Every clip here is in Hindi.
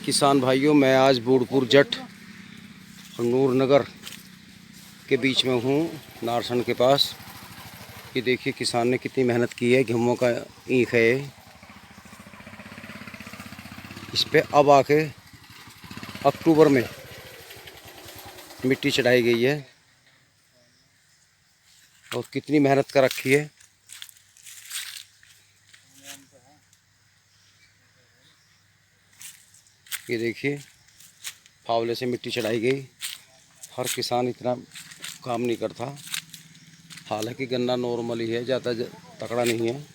किसान भाइयों, मैं आज बूढ़पुर जट और नूर नगर के बीच में हूँ, नारसन के पास। ये देखिए किसान ने कितनी मेहनत की है। गेहूं का ईख है इस पे। अब आके अक्टूबर में मिट्टी चढ़ाई गई है और कितनी मेहनत कर रखी है। ये देखिए फावले से मिट्टी चढ़ाई गई। हर किसान इतना काम नहीं करता। हालांकि गन्ना नॉर्मल ही है, ज़्यादा तकड़ा नहीं है,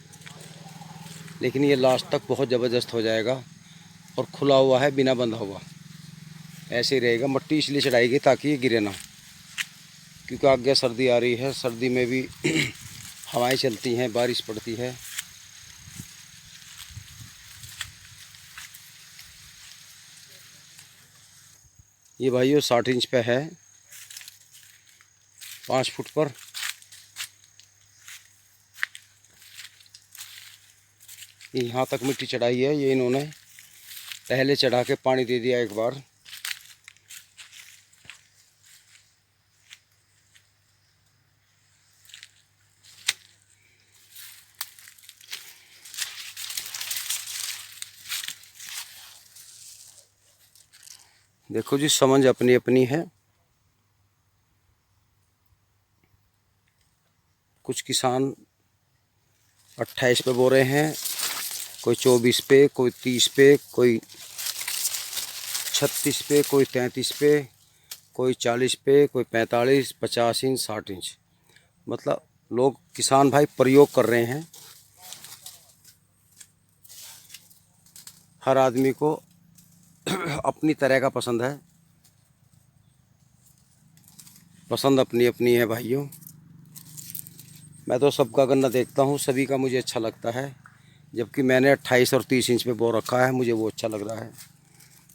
लेकिन ये लास्ट तक बहुत ज़बरदस्त हो जाएगा। और खुला हुआ है, बिना बंधा हुआ ऐसे ही रहेगा। मट्टी इसलिए चढ़ाई गई ताकि ये गिरे ना, क्योंकि आगे सर्दी आ रही है। सर्दी में भी हवाएं चलती हैं, बारिश पड़ती है। ये भाइयों 60 इंच पे है, 5 फुट पर। यहाँ तक मिट्टी चढ़ाई है। ये इन्होंने पहले चढ़ा के पानी दे दिया एक बार। देखो जी, समझ अपनी अपनी है। कुछ किसान 28 पे बो रहे हैं, कोई 24 पे, कोई 30 पे, कोई 36 पे, कोई 33 पे, कोई 40 पे, कोई 45, 50 इंच, 60 इंच। मतलब लोग, किसान भाई प्रयोग कर रहे हैं। हर आदमी को अपनी तरह का पसंद है। पसंद अपनी अपनी है भाइयों। मैं तो सबका गन्ना देखता हूँ, सभी का मुझे अच्छा लगता है। जबकि मैंने 28 और 30 इंच पे बो रखा है, मुझे वो अच्छा लग रहा है।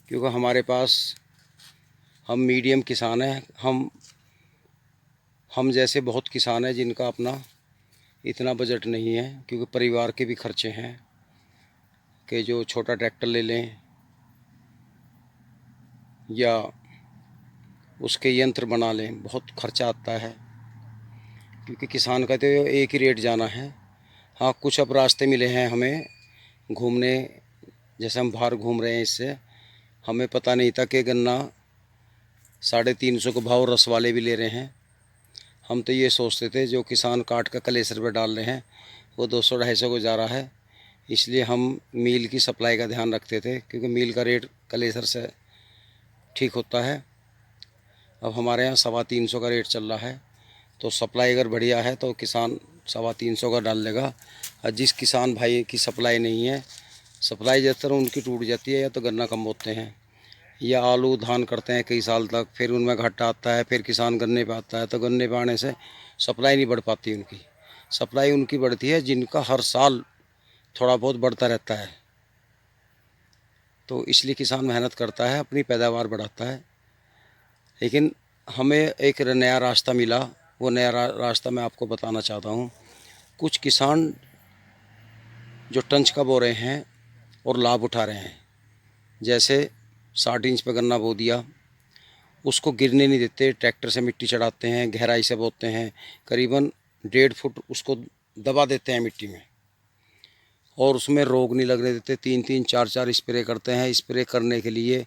क्योंकि हमारे पास, हम मीडियम किसान हैं। हम जैसे बहुत किसान हैं जिनका अपना इतना बजट नहीं है, क्योंकि परिवार के भी खर्चे हैं कि जो छोटा ट्रैक्टर ले लें या उसके यंत्र बना लें, बहुत खर्चा आता है। क्योंकि किसान का तो एक ही रेट जाना है। हाँ, कुछ अब रास्ते मिले हैं हमें घूमने, जैसे हम बाहर घूम रहे हैं, इससे हमें पता नहीं था कि गन्ना 350 का भाव रस वाले भी ले रहे हैं। हम तो ये सोचते थे जो किसान काट कर कलेसर पर डाल रहे हैं वो 200-250 को जा रहा है। इसलिए हम मील की सप्लाई का ध्यान रखते थे, क्योंकि मील का रेट कलेसर से ठीक होता है। अब हमारे यहाँ 350 का रेट चल रहा है, तो सप्लाई अगर बढ़िया है तो किसान 350 का डाल लेगा। और जिस किसान भाई की सप्लाई नहीं है, सप्लाई ज़्यादातर उनकी टूट जाती है, या तो गन्ना कम बोते हैं या आलू धान करते हैं कई साल तक, फिर उनमें घाटा आता है, फिर किसान गन्ने पे आता है, तो गन्ने पे आने से सप्लाई नहीं बढ़ पाती उनकी। सप्लाई उनकी बढ़ती है जिनका हर साल थोड़ा बहुत बढ़ता रहता है। तो इसलिए किसान मेहनत करता है, अपनी पैदावार बढ़ाता है। लेकिन हमें एक नया रास्ता मिला। वो नया रास्ता मैं आपको बताना चाहता हूँ। कुछ किसान जो टंच का बो रहे हैं और लाभ उठा रहे हैं, जैसे 60 इंच पे गन्ना बो दिया, उसको गिरने नहीं देते, ट्रैक्टर से मिट्टी चढ़ाते हैं, गहराई से बोते हैं, करीबन 1.5 फुट उसको दबा देते हैं मिट्टी में, और उसमें रोग नहीं लगने देते। 3-3, 4-4 स्प्रे करते हैं। स्प्रे करने के लिए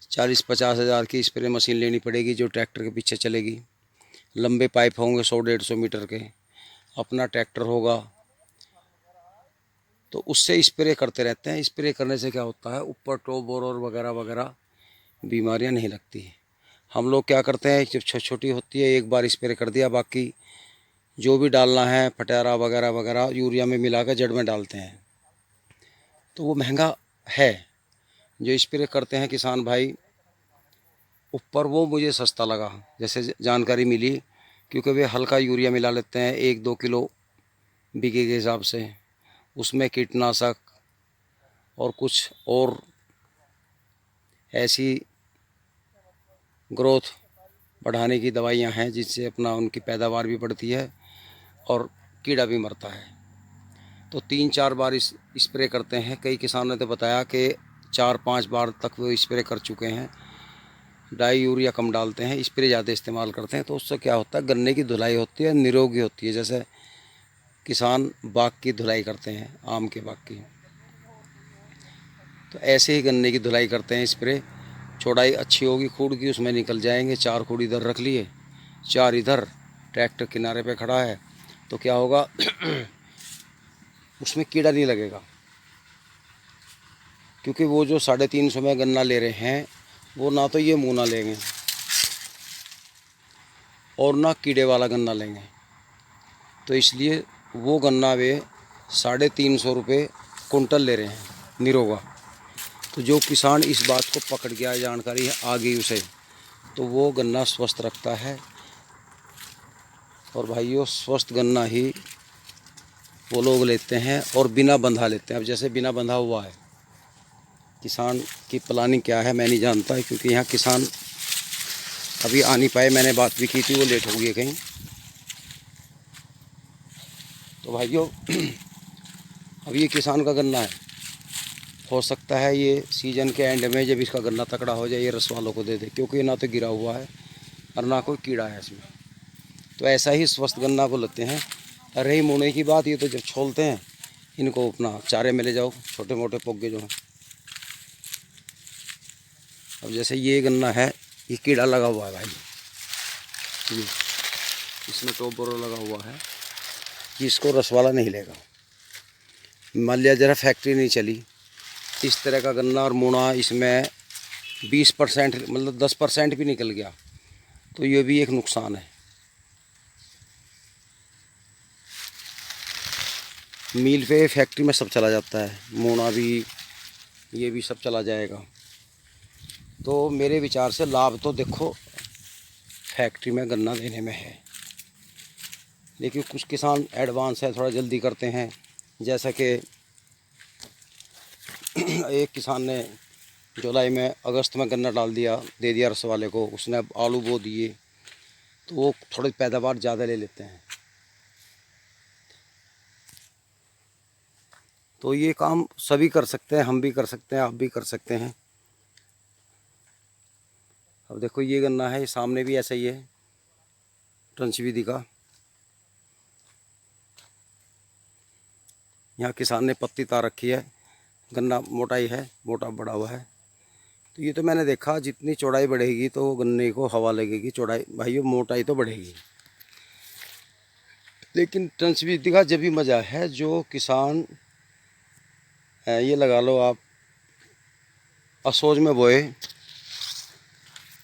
40-50 हज़ार की स्प्रे मशीन लेनी पड़ेगी, जो ट्रैक्टर के पीछे चलेगी। लंबे पाइप होंगे 100-150 मीटर के। अपना ट्रैक्टर होगा, तो उससे स्प्रे करते रहते हैं। स्प्रे करने से क्या होता है, ऊपर टॉप बोरर वगैरह वगैरह बीमारियां नहीं लगती। हम लोग क्या करते हैं, जब छोटी होती है एक बार स्प्रे कर दिया, बाकी जो भी डालना है फटारा वगैरह वगैरह यूरिया में मिला कर जड़ में डालते हैं। तो वो महंगा है। जो स्प्रे करते हैं किसान भाई ऊपर, वो मुझे सस्ता लगा, जैसे जानकारी मिली। क्योंकि वे हल्का यूरिया मिला लेते हैं 1-2 किलो बीघे के हिसाब से। उसमें कीटनाशक और कुछ और ऐसी ग्रोथ बढ़ाने की दवाइयाँ हैं, जिससे अपना उनकी पैदावार भी बढ़ती है और कीड़ा भी मरता है। तो 3-4 बार इस स्प्रे करते हैं। कई किसानों ने तो बताया कि 4-5 बार तक वो स्प्रे कर चुके हैं। डाई यूरिया कम डालते हैं, स्प्रे ज़्यादा इस्तेमाल करते हैं। तो उससे क्या होता है, गन्ने की धुलाई होती है, निरोगी होती है। जैसे किसान बाग की धुलाई करते हैं, आम के बाग की, तो ऐसे ही गन्ने की धुलाई करते हैं। स्प्रे चौड़ाई अच्छी होगी खूड़ की, उसमें निकल जाएंगे। 4 खूड़ इधर रख लिए, 4 इधर, ट्रैक्टर किनारे पे खड़ा है, तो क्या होगा उसमें कीड़ा नहीं लगेगा। क्योंकि वो जो 350 में गन्ना ले रहे हैं, वो ना तो ये मूना लेंगे और ना कीड़े वाला गन्ना लेंगे। तो इसलिए वो गन्ना वे 350 रुपये कुंटल ले रहे हैं, निरोगा। तो जो किसान इस बात को पकड़ गया, जानकारी आ गई उसे, तो वो गन्ना स्वस्थ रखता है। और भाइयों, स्वस्थ गन्ना ही वो लोग लेते हैं और बिना बंधा लेते हैं। अब जैसे बिना बंधा हुआ है, किसान की प्लानिंग क्या है मैं नहीं जानता, क्योंकि यहाँ किसान अभी आ नहीं पाए। मैंने बात भी की थी, वो लेट हो गई कहीं। तो भाइयों अब ये किसान का गन्ना है, हो सकता है ये सीज़न के एंड में जब इसका गन्ना तकड़ा हो जाए, ये रस वालों को दे दे, क्योंकि ना तो गिरा हुआ है और ना कोई कीड़ा है इसमें। तो ऐसा ही स्वस्थ गन्ना को लेते हैं। रही मुने की बात, ये तो जब छोलते हैं इनको अपना चारे में ले जाओ, छोटे मोटे पोगे जो हैं। अब जैसे ये गन्ना है, ये कीड़ा लगा हुआ है भाई, ये इसमें टॉप बोरो लगा हुआ है कि इसको रस वाला नहीं लेगा। मान लिया जरा फैक्ट्री नहीं चली, इस तरह का गन्ना और मुना इसमें 20% मतलब 10% भी निकल गया, तो ये भी एक नुकसान है। मील पे फैक्ट्री में सब चला जाता है, मुना भी, ये भी सब चला जाएगा। तो मेरे विचार से लाभ तो देखो फैक्ट्री में गन्ना देने में है, लेकिन कुछ किसान एडवांस है, थोड़ा जल्दी करते हैं। जैसा कि एक किसान ने जुलाई में, अगस्त में गन्ना डाल दिया, दे दिया रस वाले को, उसने अब आलू बो दिए, तो वो थोड़ी पैदावार ज़्यादा ले लेते हैं। तो ये काम सभी कर सकते हैं, हम भी कर सकते हैं, आप भी कर सकते हैं। अब देखो ये गन्ना है, सामने भी ऐसा ही है, ट्रांसविधि का। यहाँ किसान ने पत्ती तार रखी है, गन्ना मोटाई है, मोटा बड़ा हुआ है। तो ये तो मैंने देखा, जितनी चौड़ाई बढ़ेगी तो गन्ने को हवा लगेगी, चौड़ाई भाइयों मोटाई तो बढ़ेगी। लेकिन ट्रांसविधि का जब भी मज़ा है, जो किसान ये लगा लो आप असोज में बोए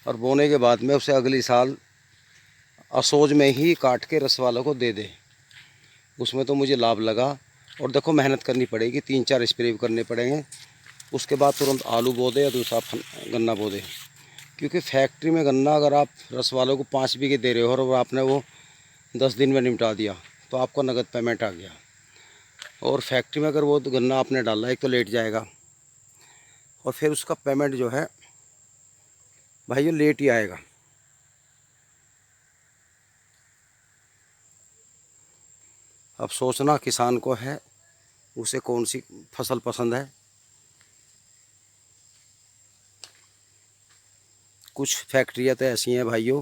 और बोने के बाद में उसे अगली साल असोज में ही काट के रस वालों को दे दे, उसमें तो मुझे लाभ लगा। और देखो मेहनत करनी पड़ेगी, 3-4 स्प्रे करने पड़ेंगे, उसके बाद तुरंत आलू बो दे या दूसरा गन्ना बो दे। क्योंकि फैक्ट्री में गन्ना अगर आप रस वालों को 5 बीघे दे रहे हो और आपने वो 10 दिन में निपटा दिया, तो आपको नगद पेमेंट आ गया। और फैक्ट्री में अगर वो गन्ना आपने डाला, एक तो लेट जाएगा और फिर उसका पेमेंट जो है भाइयों लेट ही आएगा। अब सोचना किसान को है, उसे कौन सी फसल पसंद है। कुछ फैक्ट्रियाँ तो ऐसी हैं भाइयों,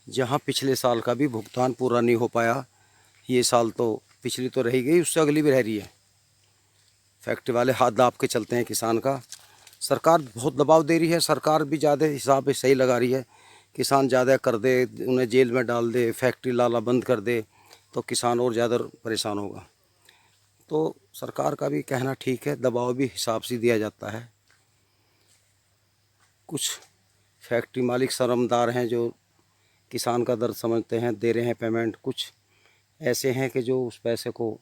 जहाँ पिछले साल का भी भुगतान पूरा नहीं हो पाया। ये साल तो, पिछली तो रह गई, उससे अगली भी रह रही है। फैक्ट्री वाले हाथ दाब के चलते हैं किसान का। सरकार बहुत दबाव दे रही है, सरकार भी ज़्यादा हिसाब से सही लगा रही है। किसान ज़्यादा कर दे, उन्हें जेल में डाल दे, फैक्ट्री लाला बंद कर दे, तो किसान और ज़्यादा परेशान होगा। तो सरकार का भी कहना ठीक है, दबाव भी हिसाब से दिया जाता है। कुछ फैक्ट्री मालिक शर्मदार हैं, जो किसान का दर्द समझते हैं, दे रहे हैं पेमेंट। कुछ ऐसे हैं कि जो उस पैसे को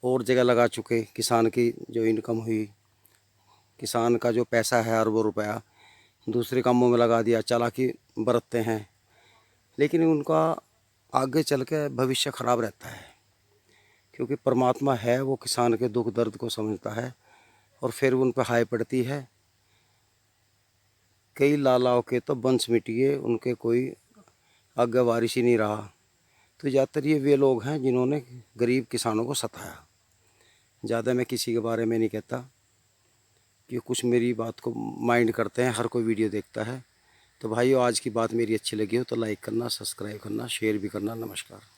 और जगह लगा चुके, किसान की जो इनकम हुई, किसान का जो पैसा है अरबों रुपया, दूसरे कामों में लगा दिया, चालाकी बरतते हैं। लेकिन उनका आगे चल के भविष्य ख़राब रहता है, क्योंकि परमात्मा है, वो किसान के दुख दर्द को समझता है और फिर उन पर हाय पड़ती है। कई लालाओं के तो वंश मिट गए, उनके कोई आगे वारिस ही नहीं रहा। तो ज़्यादातर ये वे लोग हैं जिन्होंने गरीब किसानों को सताया। ज़्यादा मैं किसी के बारे में नहीं कहता। कि कुछ मेरी बात को माइंड करते हैं, हर कोई वीडियो देखता है। तो भाइयों, आज की बात मेरी अच्छी लगी हो तो लाइक करना, सब्सक्राइब करना, शेयर भी करना। नमस्कार।